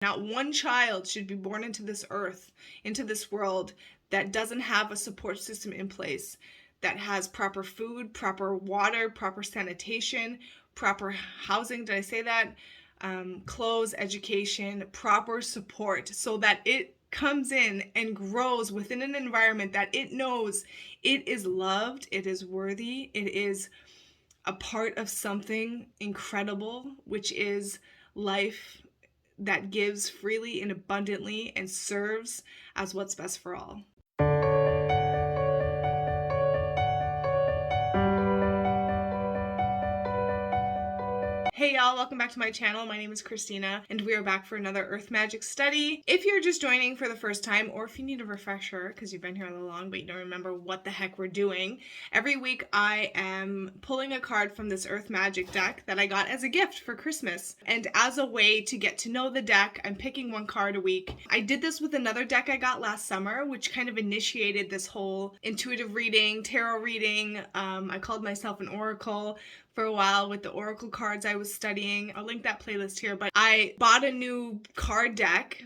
Not one child should be born into this earth, into this world, that doesn't have a support system in place, that has proper food, proper water, proper sanitation, proper housing, did I say that? Clothes, education, proper support, so that it comes in and grows within an environment that it knows it is loved, it is worthy, it is a part of something incredible, which is life that gives freely and abundantly and serves as what's best for all. Hey y'all, welcome back to my channel. My name is Christina, and we are back for another Earth Magic study. If you're just joining for the first time, or if you need a refresher because you've been here all along but you don't remember what the heck we're doing, every week I am pulling a card from this Earth Magic deck that I got as a gift for Christmas. And as a way to get to know the deck, I'm picking one card a week. I did this with another deck I got last summer, which kind of initiated this whole intuitive reading, tarot reading. I called myself an oracle for a while with the oracle cards I was studying. I'll link that playlist here, but I bought a new card deck,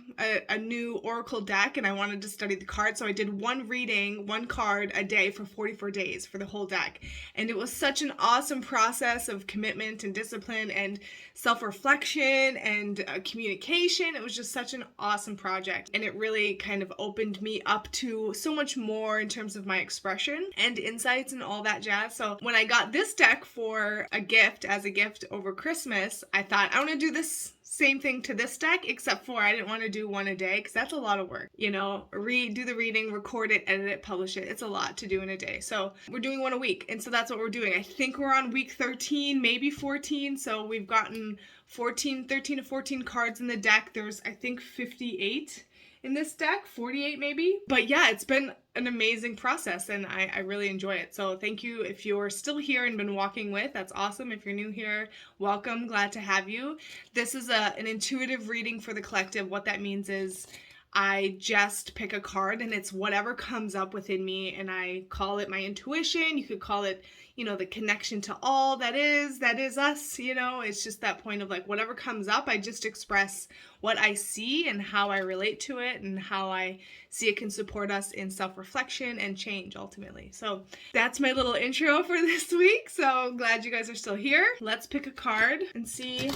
a new oracle deck, and I wanted to study the cards, so I did one reading, one card a day for 44 days for the whole deck. And it was such an awesome process of commitment and discipline and self-reflection and communication. It was just such an awesome project, and it really kind of opened me up to so much more in terms of my expression and insights and all that jazz. So when I got this deck for a gift, as a gift over Christmas, I thought I want to do this same thing to this deck, except for I didn't want to do one a day because that's a lot of work. You know, do the reading, record it, edit it, publish it. It's a lot to do in a day. So we're doing one a week, and so that's what we're doing. I think we're on week 13, maybe 14. So we've gotten 13 to 14 cards in the deck. There's, I think, 58 in this deck, 48 maybe. But yeah, it's been an amazing process, and I really enjoy it. So thank you if you're still here and been walking with. That's awesome. If you're new here, welcome. Glad to have you. This is an intuitive reading for the collective. What that means is I just pick a card, and it's whatever comes up within me, and I call it my intuition. You could call it, you know, the connection to all that is us, you know. It's just that point of like whatever comes up, I just express what I see and how I relate to it and how I see it can support us in self-reflection and change ultimately. So that's my little intro for this week. So glad you guys are still here. Let's pick a card and see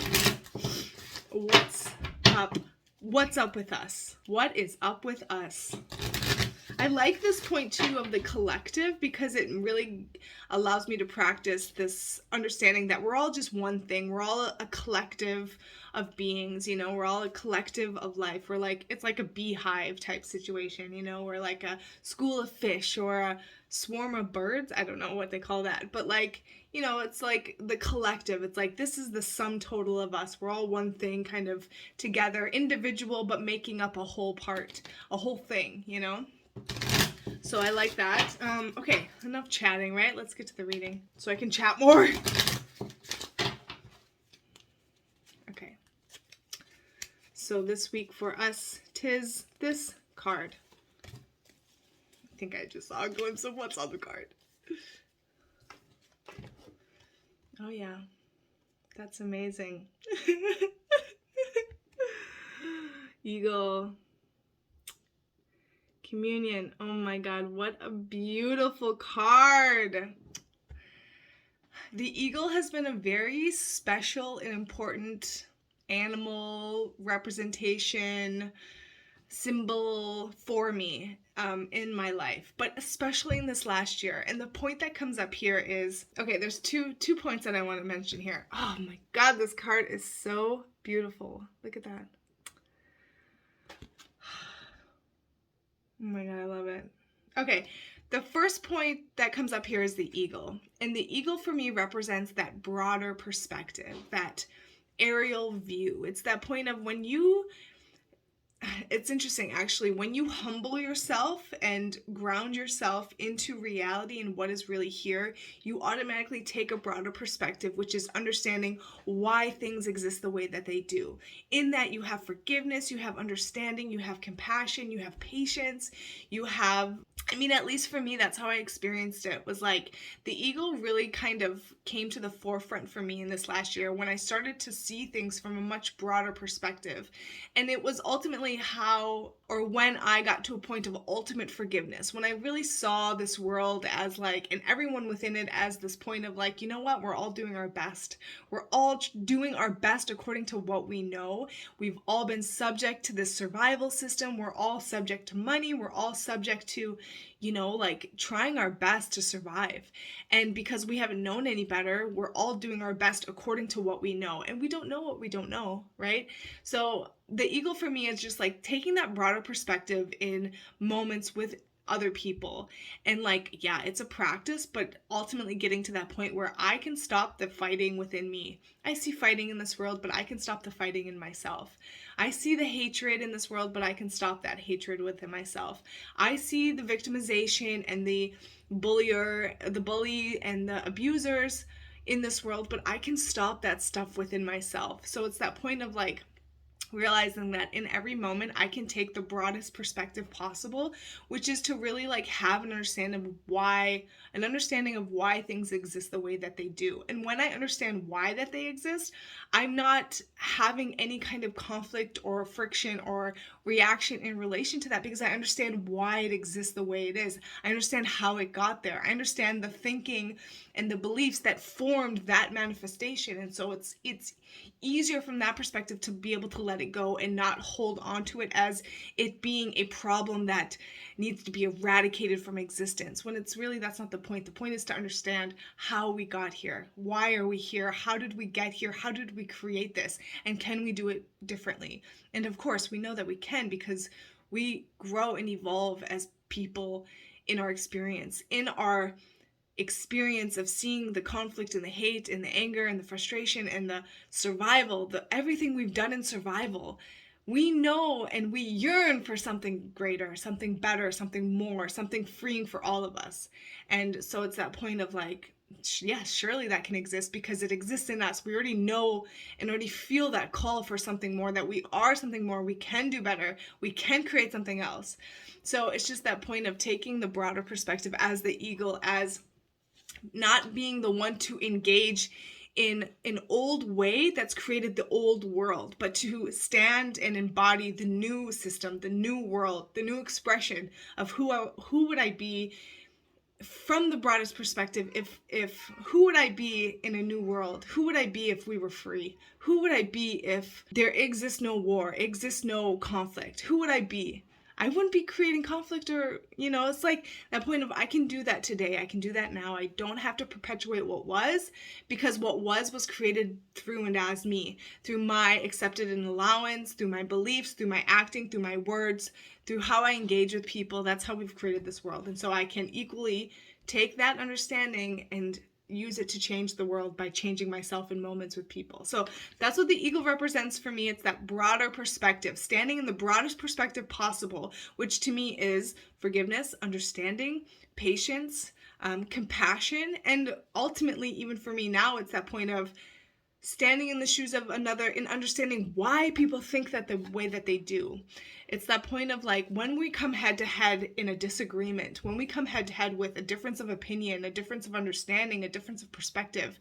what's up. What's up with us? What is up with us? I like this point too of the collective because it really allows me to practice this understanding that we're all just one thing. We're all a collective of beings, you know, we're all a collective of life. We're like, it's like a beehive type situation, you know, we're like a school of fish or a swarm of birds. I don't know what they call that, but like, you know, it's like the collective. It's like, this is the sum total of us. We're all one thing kind of together, individual, but making up a whole part, a whole thing, you know? So I like that. Okay, enough chatting, right? Let's get to the reading so I can chat more. Okay. So this week for us, 'tis this card. I think I just saw a glimpse of what's on the card. Oh yeah, that's amazing. Eagle. Communion. Oh my God, what a beautiful card. The eagle has been a very special and important animal representation symbol for me in my life, but especially in this last year. And the point that comes up here is, okay, there's two points that I want to mention here. Oh my God, this card is so beautiful. Look at that. Oh my God, I love it. Okay, the first point that comes up here is the eagle. And the eagle for me represents that broader perspective, that aerial view. It's that point of when you it's interesting actually, when you humble yourself and ground yourself into reality and what is really here, you automatically take a broader perspective, which is understanding why things exist the way that they do. In that, you have forgiveness, you have understanding, you have compassion, you have patience, you have, I mean, at least for me, that's how I experienced it. Was like the ego really kind of came to the forefront for me in this last year when I started to see things from a much broader perspective. And it was ultimately how, or when I got to a point of ultimate forgiveness, when I really saw this world as like, and everyone within it as this point of like, you know what, we're all doing our best. We're all doing our best according to what we know. We've all been subject to this survival system. We're all subject to money. We're all subject to, you know, like trying our best to survive. And because we haven't known any better, we're all doing our best according to what we know. And we don't know what we don't know, right? So the ego for me is just like taking that broader perspective in moments with other people. And like, yeah, it's a practice, but ultimately getting to that point where I can stop the fighting within me. I see fighting in this world, but I can stop the fighting in myself. I see the hatred in this world, but I can stop that hatred within myself. I see the victimization and the bully and the abusers in this world, but I can stop that stuff within myself. So it's that point of like realizing that in every moment I can take the broadest perspective possible, which is to really like have an understanding of why things exist the way that they do. And when I understand why that they exist, I'm not having any kind of conflict or friction or reaction in relation to that, because I understand why it exists the way it is. I understand how it got there. I understand the thinking and the beliefs that formed that manifestation. And so it's easier from that perspective to be able to let it go and not hold on to it as it being a problem that needs to be eradicated from existence, when it's really, that's not the point. The point is to understand how we got here. Why are we here? How did we get here? How did we create this? And can we do it differently? And of course, we know that we can, because we grow and evolve as people in our experience of seeing the conflict and the hate and the anger and the frustration and the survival, everything we've done in survival. We know and we yearn for something greater, something better, something more, something freeing for all of us. And so it's that point of like, yes, surely that can exist because it exists in us. We already know and already feel that call for something more, that we are something more, we can do better, we can create something else. So it's just that point of taking the broader perspective as the eagle, as not being the one to engage in an old way that's created the old world, but to stand and embody the new system, the new world, the new expression of who would I be from the broadest perspective. If who would I be in a new world? Who would I be if we were free? Who would I be if there exists no war, exists no conflict? Who would I be? I wouldn't be creating conflict, or, you know, it's like that point of I can do that today. I can do that now. I don't have to perpetuate what was, because what was created through and as me, through my accepted and allowance, through my beliefs, through my acting, through my words, through how I engage with people. That's how we've created this world. And so I can equally take that understanding and use it to change the world by changing myself in moments with people. So that's what the eagle represents for me. It's that broader perspective, standing in the broadest perspective possible, which to me is forgiveness, understanding, patience, compassion, and ultimately, even for me now, it's that point of standing in the shoes of another and understanding why people think that the way that they do. It's that point of like, when we come head to head in a disagreement, when we come head to head with a difference of opinion, a difference of understanding, a difference of perspective,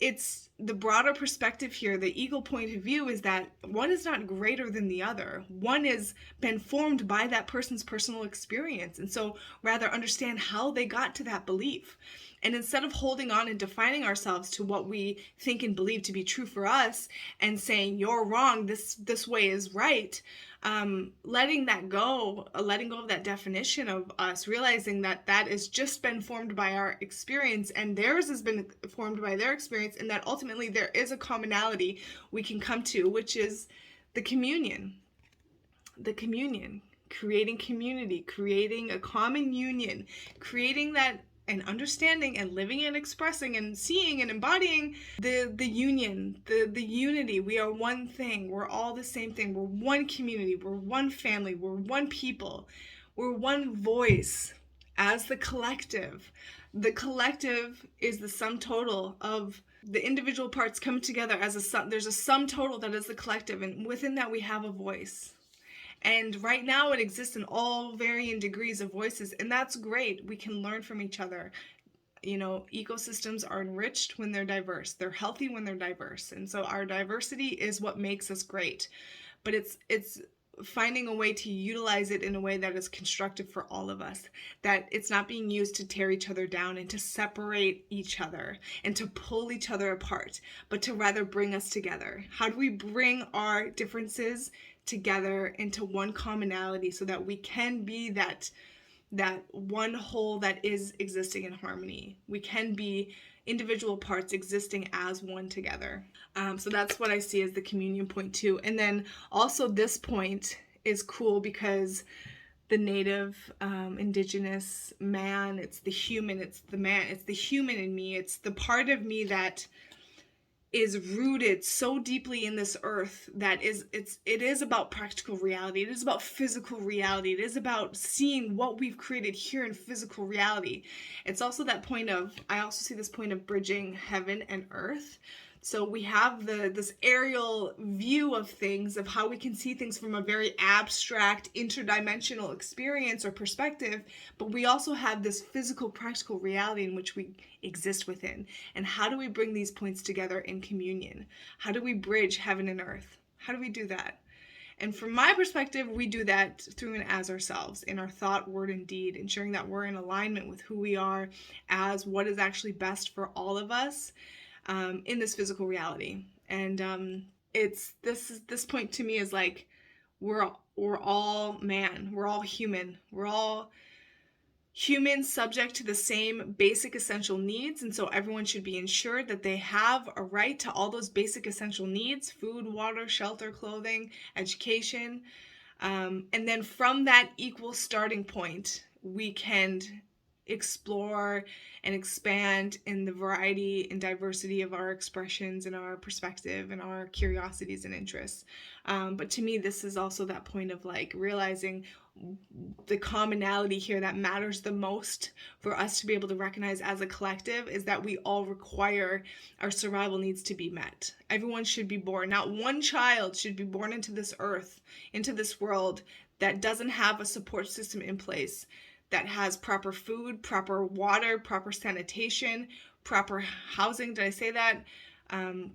it's the broader perspective here. The eagle point of view is that one is not greater than the other. One has been formed by that person's personal experience. And so rather understand how they got to that belief. And instead of holding on and defining ourselves to what we think and believe to be true for us and saying, you're wrong, this way is right, letting that go, letting go of that definition of us, realizing that that has just been formed by our experience and theirs has been formed by their experience, and that ultimately there is a commonality we can come to, which is the communion, creating community, creating a common union, creating that and understanding and living and expressing and seeing and embodying the union, the unity. We are one thing. We're all the same thing. We're one community. We're one family. We're one people. We're one voice as the collective. The collective is the sum total of the individual parts come together as a sum. There's a sum total that is the collective, and within that we have a voice. And right now it exists in all varying degrees of voices, and that's great. We can learn from each other. You know, ecosystems are enriched when they're diverse. They're healthy when they're diverse. And so our diversity is what makes us great. But it's finding a way to utilize it in a way that is constructive for all of us, that it's not being used to tear each other down and to separate each other and to pull each other apart, but to rather bring us together. How do we bring our differences together into one commonality so that we can be that one whole that is existing in harmony? We can be individual parts existing as one together. So that's what I see as the communion point too. And then also this point is cool because the native, indigenous man, it's the human, it's the man, it's the human in me. It's the part of me that is rooted so deeply in this earth that it is about practical reality. It is about physical reality. It is about seeing what we've created here in physical reality. It's also that point of, I also see this point of bridging heaven and earth. So we have this aerial view of things, of how we can see things from a very abstract, interdimensional experience or perspective, but we also have this physical, practical reality in which we exist within. And how do we bring these points together in communion? How do we bridge heaven and earth? How do we do that? And from my perspective, we do that through and as ourselves, in our thought, word, and deed, ensuring that we're in alignment with who we are as what is actually best for all of us. In this physical reality. And it's this point to me is like we're all man, we're all human, we're all humans subject to the same basic essential needs, and so everyone should be ensured that they have a right to all those basic essential needs: food, water, shelter, clothing, education. And then from that equal starting point, we can explore and expand in the variety and diversity of our expressions and our perspective and our curiosities and interests. But to me, this is also that point of like realizing the commonality here that matters the most for us to be able to recognize as a collective is that we all require our survival needs to be met. Everyone should be born. Not one child should be born into this earth, into this world, that doesn't have a support system in place, that has proper food, proper water, proper sanitation, proper housing, did I say that?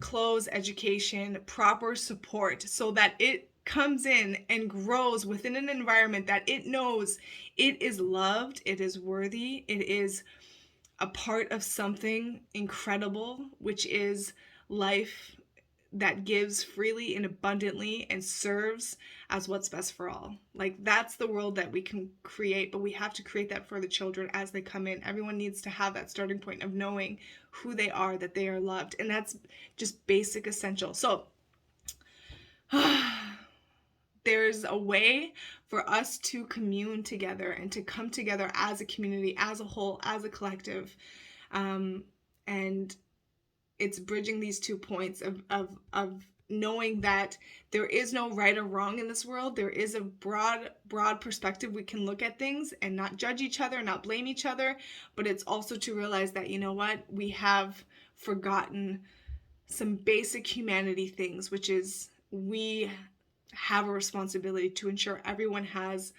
Clothes, education, proper support, so that it comes in and grows within an environment that it knows it is loved, it is worthy, it is a part of something incredible, which is life that gives freely and abundantly and serves as what's best for all. Like, that's the world that we can create, but we have to create that for the children as they come in. Everyone needs to have that starting point of knowing who they are, that they are loved, and that's just basic essential. So there's a way for us to commune together and to come together as a community, as a whole, as a collective, and it's bridging these 2 points of knowing that there is no right or wrong in this world. There is a broad perspective we can look at things and not judge each other, not blame each other, but it's also to realize that, you know what, we have forgotten some basic humanity things, which is we have a responsibility to ensure everyone has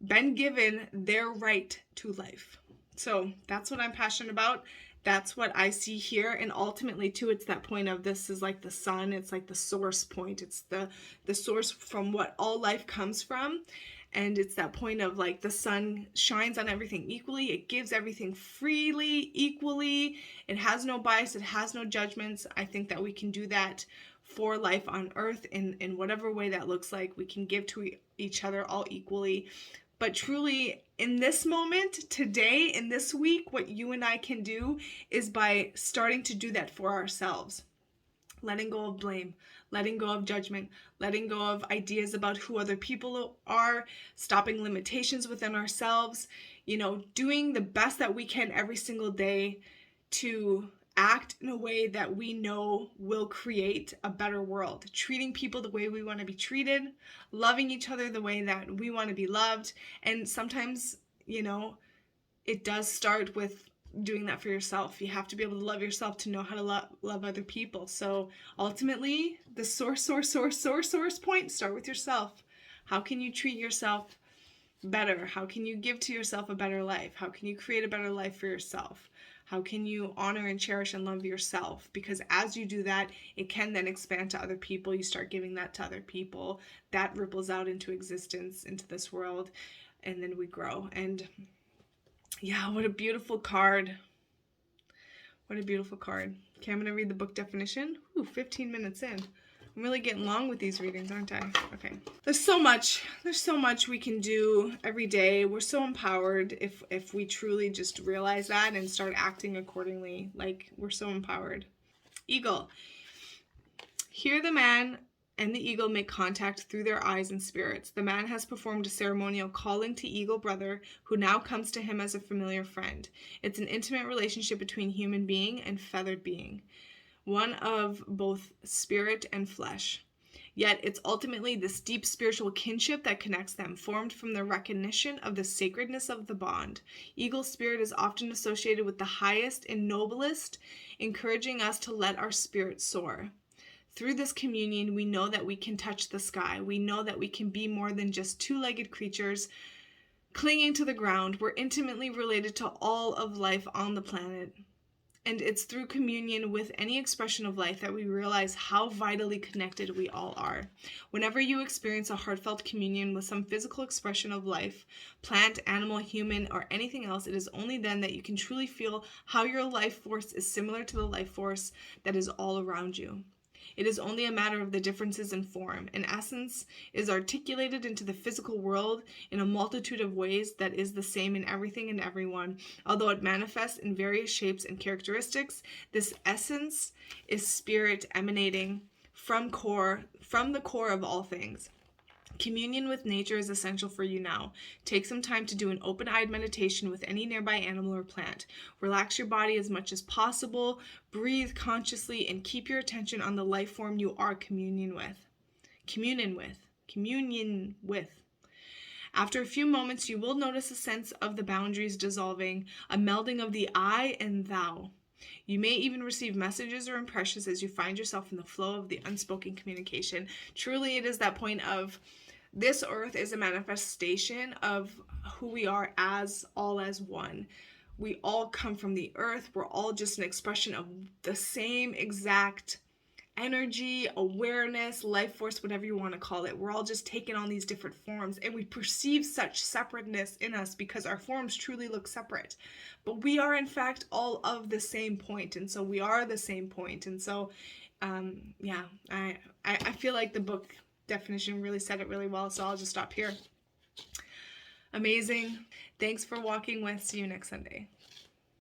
been given their right to life. So that's what I'm passionate about. That's what I see here. And ultimately too, it's that point of, this is like the sun. It's like the source point. It's the source from what all life comes from. And it's that point of like the sun shines on everything equally. It gives everything freely, equally. It has no bias. It has no judgments. I think that we can do that for life on earth in whatever way that looks like. We can give to each other all equally. But truly, in this moment, today, in this week, what you and I can do is by starting to do that for ourselves. Letting go of blame, letting go of judgment, letting go of ideas about who other people are, stopping limitations within ourselves, doing the best that we can every single day to act in a way that we know will create a better world, treating people the way we want to be treated, loving each other the way that we want to be loved. And sometimes, it does start with doing that for yourself. You have to be able to love yourself to know how to love other people. So ultimately, the source point, start with yourself. How can you treat yourself better? How can you give to yourself a better life? How can you create a better life for yourself? How can you honor and cherish and love yourself? Because as you do that, it can then expand to other people. You start giving that to other people. That ripples out into existence, into this world, and then we grow. And yeah, what a beautiful card. What a beautiful card. Okay, I'm going to read the book definition. 15 minutes in. I'm really getting long with these readings, aren't I? Okay. There's so much we can do every day. We're so empowered if we truly just realize that and start acting accordingly. Like, we're so empowered. Eagle. Here the man and the eagle make contact through their eyes and spirits. The man has performed a ceremonial calling to Eagle Brother, who now comes to him as a familiar friend. It's an intimate relationship between human being and feathered being, one of both spirit and flesh. Yet it's ultimately this deep spiritual kinship that connects them, formed from the recognition of the sacredness of the bond. Eagle spirit is often associated with the highest and noblest, encouraging us to let our spirit soar. Through this communion, we know that we can touch the sky. We know that we can be more than just two-legged creatures clinging to the ground. We're intimately related to all of life on the planet. And it's through communion with any expression of life that we realize how vitally connected we all are. Whenever you experience a heartfelt communion with some physical expression of life, plant, animal, human, or anything else, it is only then that you can truly feel how your life force is similar to the life force that is all around you. It is only a matter of the differences in form. In essence, is articulated into the physical world in a multitude of ways that is the same in everything and everyone. Although it manifests in various shapes and characteristics, this essence is spirit emanating from the core of all things. Communion with nature is essential for you now. Take some time to do an open-eyed meditation with any nearby animal or plant. Relax your body as much as possible, breathe consciously, and keep your attention on the life form you are communion with. After a few moments, you will notice a sense of the boundaries dissolving, a melding of the I and thou. You may even receive messages or impressions as you find yourself in the flow of the unspoken communication. Truly, it is that point of this earth is a manifestation of who we are as one. We all come from the earth. We're all just an expression of the same exact energy, awareness, life force, whatever you want to call it. We're all just taking on these different forms, and we perceive such separateness in us because our forms truly look separate. But we are in fact all of the same point, and so we are the same point. And so I feel like the book definition really said it really well, so I'll just stop here. Amazing. Thanks for walking with. See you next Sunday.